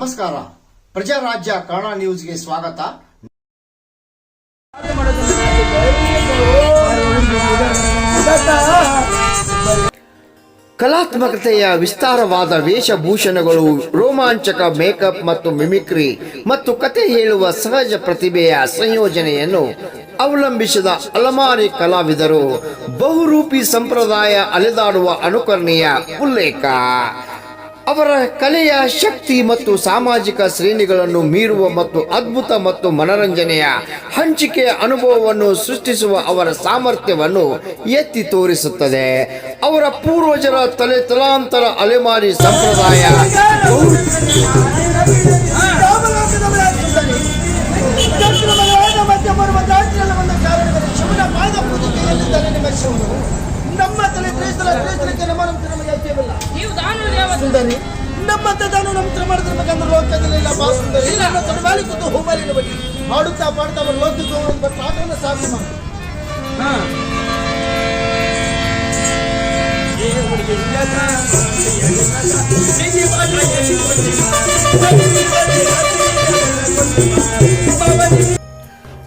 ನಮಸ್ಕಾರ. ಪ್ರಜಾರಾಜ್ಯ ಕನ್ನಡ ನ್ಯೂಸ್ಗೆ ಸ್ವಾಗತ. ಕಲಾತ್ಮಕತೆಯ ವಿಸ್ತಾರವಾದ ವೇಷಭೂಷಣಗಳು, ರೋಮಾಂಚಕ ಮೇಕಪ್ ಮತ್ತು ಮಿಮಿಕ್ರಿ ಮತ್ತು ಕತೆ ಹೇಳುವ ಸಹಜ ಪ್ರತಿಭೆಯ ಸಂಯೋಜನೆಯನ್ನು ಅವಲಂಬಿಸಿದ ಅಲಮಾರಿ ಕಲಾವಿದರು ಬಹುರೂಪಿ ಸಂಪ್ರದಾಯ ಅಲೆದಾಡುವ ಅನುಕರಣೀಯ ಉಲ್ಲೇಖ. ಅವರ ಕಲೆಯ ಶಕ್ತಿ ಮತ್ತು ಸಾಮಾಜಿಕ ಶ್ರೇಣಿಗಳನ್ನು ಮೀರುವ ಮತ್ತು ಅದ್ಭುತ ಮತ್ತು ಮನರಂಜನೆಯ ಹಂಚಿಕೆಯ ಅನುಭವವನ್ನು ಸೃಷ್ಟಿಸುವ ಅವರ ಸಾಮರ್ಥ್ಯವನ್ನು ಎತ್ತಿ ತೋರಿಸುತ್ತದೆ. ಅವರ ಪೂರ್ವಜರ ತಲಾಂತರ ಅಲೆಮಾರಿ ಸಂಪ್ರದಾಯ ನಮ್ಮಂತ ತಾನು ನಮ್ಮ ತರ ಮಾಡ್ತಿರ್ಬೇಕಂದ್ರೆ ಲೋಕದಲ್ಲೆಲ್ಲ ಬಾ ಸುಂದರಿ ಮೇಲೆ ಕೂತು ಹೂಮಾಲಿನ ಬಳಿ ಆಡುತ್ತಾ ಪಾಡ್ತಾ ಅವರು ಲೋಕಕ್ಕೆ ಹೋಗೋದು ಬಟ್ ಆಟವನ್ನು ಸಾಧನೆ ಮಾಡಿ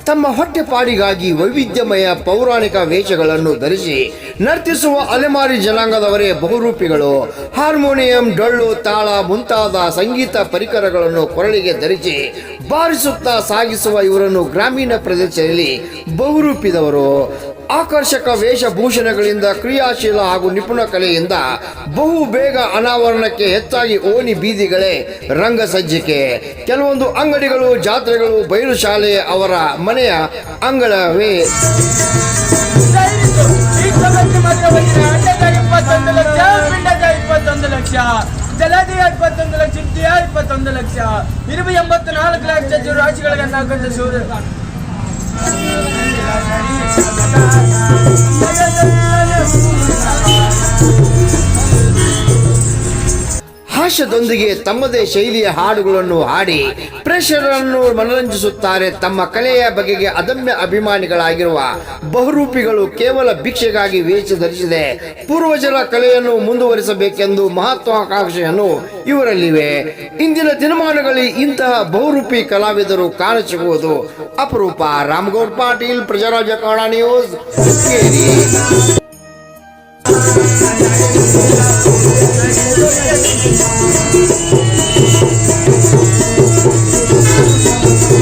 ತಮ್ಮ ಹೊಟ್ಟೆಪಾಡಿಗಾಗಿ ವೈವಿಧ್ಯಮಯ ಪೌರಾಣಿಕ ವೇಷಗಳನ್ನು ಧರಿಸಿ ನರ್ತಿಸುವ ಅಲೆಮಾರಿ ಜನಾಂಗದವರೇ ಬಹುರೂಪಿಗಳು. ಹಾರ್ಮೋನಿಯಂ, ಡೊಳ್ಳು, ತಾಳ ಮುಂತಾದ ಸಂಗೀತ ಪರಿಕರಗಳನ್ನು ಕೊರಳಿಗೆ ಧರಿಸಿ ಬಾರಿಸುತ್ತಾ ಸಾಗಿಸುವ ಇವರನ್ನು ಗ್ರಾಮೀಣ ಪ್ರದೇಶದಲ್ಲಿ ಬಹುರೂಪಿದವರು. ಆಕರ್ಷಕ ವೇಷಭೂಷಣಗಳಿಂದ, ಕ್ರಿಯಾಶೀಲ ಹಾಗೂ ನಿಪುಣ ಕಲೆಯಿಂದ ಬಹು ಬೇಗ ಅನಾವರಣಕ್ಕೆ ಹೆಚ್ಚಾಗಿ ಓಣಿ ಬೀದಿಗಳೇ ರಂಗಸಜ್ಜಿಕೆ. ಕೆಲವೊಂದು ಅಂಗಡಿಗಳು, ಜಾತ್ರೆಗಳು, ಬಯಲು ಶಾಲೆ ಅವರ ಮನೆಯ ಅಂಗಳವೇ. ಜಲದಿ 21 ಲಕ್ಷ, 21 ಲಕ್ಷ, 84 ಲಕ್ಷ ರಾಶಿಗಳಿಗೆ ಹಾಸ್ಯದೊಂದಿಗೆ ತಮ್ಮದೇ ಶೈಲಿಯ ಹಾಡುಗಳನ್ನು ಹಾಡಿ ಪ್ರೇಕ್ಷಕರನ್ನು ಮನರಂಜಿಸುತ್ತಾರೆ. ತಮ್ಮ ಕಲೆಯ ಬಗೆಗೆ ಅದಮ್ಯ ಅಭಿಮಾನಿಗಳಾಗಿರುವ ಬಹುರೂಪಿಗಳು ಕೇವಲ ಭಿಕ್ಷೆಗಾಗಿ ವೇಷ ಧರಿಸಿದೆ ಪೂರ್ವಜರ ಕಲೆಯನ್ನು ಮುಂದುವರಿಸಬೇಕೆಂದು ಮಹತ್ವಾಕಾಂಕ್ಷೆಯನ್ನು ಇವರಲ್ಲಿವೆ. ಇಂದಿನ ದಿನಮಾನಗಳಲ್ಲಿ ಇಂತಹ ಬಹುರೂಪಿ ಕಲಾವಿದರು ಕಾಣಸಿಗುವುದು ಅಪರೂಪ. ರಾಮಗೌಡ್ ಪಾಟೀಲ್, ಪ್ರಜಾರಾಜ್ಯ ಕನ್ನಡ ನ್ಯೂಸ್, ಹುಕ್ಕೇರಿ.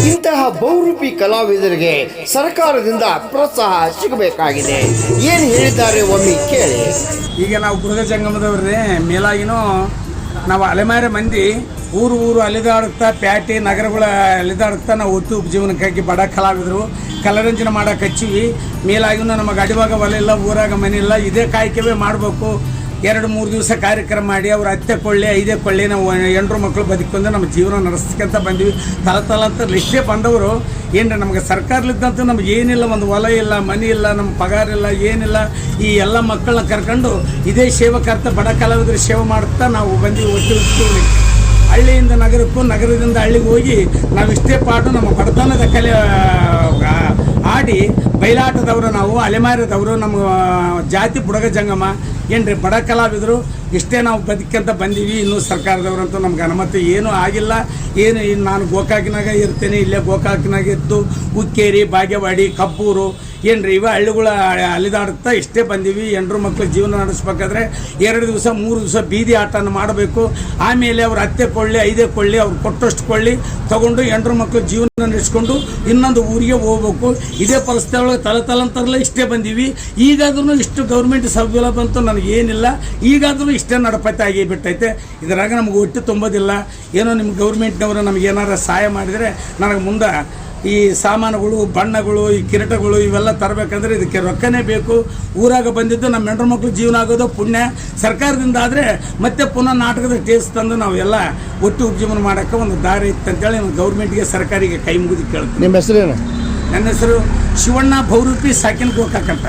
ಇಂತಹ ಬಹುರೂಪಿ ಕಲಾವಿದರಿಗೆ ಸರ್ಕಾರದಿಂದ ಪ್ರೋತ್ಸಾಹ ಸಿಗಬೇಕಾಗಿದೆ. ಏನು ಹೇಳಿದ್ದಾರೆ ಒಮ್ಮೆ ಕೇಳಿ. ಈಗ ನಾವು ಗೃಹ ಜಂಗಮದವ್ರೇ ಮೇಲಾಗಿನೂ ನಾವು ಅಲೆಮಾರಿ ಮಂದಿ ಊರು ಅಲೆದಾಡುತ್ತಾ ಪ್ಯಾಟೆ ನಗರಗಳ ಅಲೆದಾಡುತ್ತಾ ನಾವು ಒತ್ತು ಉಪಜೀವನಕ್ಕಾಗಿ ಬಡ ಕಲಾವಿದರು ಕಲರಂಜನೆ ಮಾಡೋಕೆ ಹಚ್ಚಿವಿ. ಮೇಲಾಗಿನೂ ನಮಗೆ ಅಡಿವಾಗ ಹೊಲ ಇಲ್ಲ, ಊರಾಗ ಮನೆ ಇಲ್ಲ, ಇದೇ ಕಾಯ್ಕವೇ ಮಾಡಬೇಕು. 2-3 ದಿವಸ ಕಾರ್ಯಕ್ರಮ ಮಾಡಿ ಅವ್ರ ಅತ್ತೆ ಕೊಳ್ಳೆ 5 ಕೊಳ್ಳೆ ನಾವು ಹೆಂಡ್ರು ಮಕ್ಕಳು ಬದುಕೊಂಡು ನಮ್ಮ ಜೀವನ ನಡೆಸ್ಕೊಂತ ಬಂದ್ವಿ. ತಲತಲಂತ ಲಿಸ್ಟೇ ಬಂದವರು ಏನ್ರಿ ನಮಗೆ ಸರ್ಕಾರಲಿದ್ದಂತೂ ನಮ್ಗೆ ಏನಿಲ್ಲ, ಒಂದು ಹೊಲ ಇಲ್ಲ, ಮನೆ ಇಲ್ಲ, ನಮ್ಮ ಪಗಾರ ಇಲ್ಲ, ಏನಿಲ್ಲ. ಈ ಎಲ್ಲ ಮಕ್ಕಳನ್ನ ಕರ್ಕೊಂಡು ಇದೇ ಸೇವಕರ್ತ ಬಡ ಕಲಾವಿದರು ಸೇವೆ ಮಾಡುತ್ತಾ ನಾವು ಬಂದು ಒಟ್ಟು ಹಳ್ಳಿಯಿಂದ ನಗರಕ್ಕೂ, ನಗರದಿಂದ ಹಳ್ಳಿಗೆ ಹೋಗಿ ನಾವಿಷ್ಟೇ ಪಾಠ ನಮ್ಮ ಬಡತನದ ಕಲೆ ಆಡಿ ಬಯಲಾಟದವರು, ನಾವು ಅಲೆಮಾರಿದವರು, ನಮ್ಮ ಜಾತಿ ಬುಡಗ ಜಂಗಮ ಏನ್ರಿ ಬಡ ಕಲಾವಿದರು ಇಷ್ಟೇ ನಾವು ಬದುಕಂತ ಬಂದೀವಿ. ಇನ್ನೂ ಸರ್ಕಾರದವರಂತೂ ನಮ್ಗೆ ಅನುಮತಿ ಏನೂ ಆಗಿಲ್ಲ. ಏನು ನಾನು ಗೋಕಾಕಿನಾಗ ಇರ್ತೇನೆ, ಇಲ್ಲೇ ಗೋಕಾಕಿನಾಗ ಇದ್ದು ಹುಕ್ಕೇರಿ, ಬಾಗೇವಾಡಿ, ಕಬ್ಬೂರು ಏನ್ರಿ ಇವ ಹಳ್ಳಿಗಳ ಅಲಿದಾಡುತ್ತಾ ಇಷ್ಟೇ ಬಂದೀವಿ. ಹೆಂಡ್ರು ಮಕ್ಕಳು ಜೀವನ ನಡೆಸ್ಬೇಕಾದ್ರೆ 2 ದಿವಸ 3 ದಿವಸ ಬೀದಿ ಆಟನ ಮಾಡಬೇಕು. ಆಮೇಲೆ ಅವ್ರ ಅತ್ತೆ ಕೊಳ್ಳಿ 5 ಕೊಳ್ಳಿ ಅವ್ರು ಕೊಟ್ಟಷ್ಟು ಕೊಳ್ಳಿ ತಗೊಂಡು ಹೆಂಡ್ರು ಮಕ್ಕಳು ಜೀವನ ನಡೆಸ್ಕೊಂಡು ಇನ್ನೊಂದು ಊರಿಗೆ ಹೋಗ್ಬೇಕು. ಇದೇ ಪರಿಸ್ಥಿತಿ ಒಳಗೆ ತಲತಲಂತರಲ್ಲ ಇಷ್ಟೇ ಬಂದೀವಿ. ಈಗಾದ್ರೂ ಇಷ್ಟು ಗೌರ್ಮೆಂಟ್ ಸೌಲಭ್ಯ ಅಂತೂ ನನಗೇನಿಲ್ಲ. ಈಗಾದರೂ ಇಷ್ಟೇ ನಡಪತ್ತೆ ಆಗಿ ಬಿಟ್ಟೈತೆ. ಇದರಾಗ ನಮ್ಗೆ ಹೊಟ್ಟೆ ತುಂಬೋದಿಲ್ಲ. ಏನೋ ನಿಮ್ಮ ಗೌರ್ಮೆಂಟ್ನವರು ನಮ್ಗೆ ಏನಾರು ಸಹಾಯ ಮಾಡಿದರೆ ನನಗೆ ಮುಂದೆ ಈ ಸಾಮಾನುಗಳು, ಬಣ್ಣಗಳು, ಈ ಕಿರೀಟಗಳು ಇವೆಲ್ಲ ತರಬೇಕಂದ್ರೆ ಇದಕ್ಕೆ ರೊಕ್ಕನೇ ಬೇಕು. ಊರಾಗ ಬಂದಿದ್ದು ನಮ್ಮ ಹೆಂಡ್ರ ಮಕ್ಕಳು ಜೀವನ ಆಗೋದು ಪುಣ್ಯ. ಸರ್ಕಾರದಿಂದ ಆದರೆ ಮತ್ತೆ ಪುನಃ ನಾಟಕದ ಟೇಸ್ಟ್ ತಂದು ನಾವು ಎಲ್ಲ ಒಟ್ಟು ಉಪಜೀವನ ಮಾಡೋಕ್ಕೆ ಒಂದು ದಾರಿ ಇತ್ತಂತೇಳಿ ಗೌರ್ಮೆಂಟ್ಗೆ, ಸರ್ಕಾರಿಗೆ ಕೈ ಮುಗಿದು ಕೇಳ್ತೀವಿ. ನಿಮ್ಮ ಹೆಸರೇನು? ನನ್ನ ಹೆಸರು ಶಿವಣ್ಣ ಬಹುರೂಪಿ ಸಾಕಿನ ಗೋಕಾಕ್ ಅಂತ.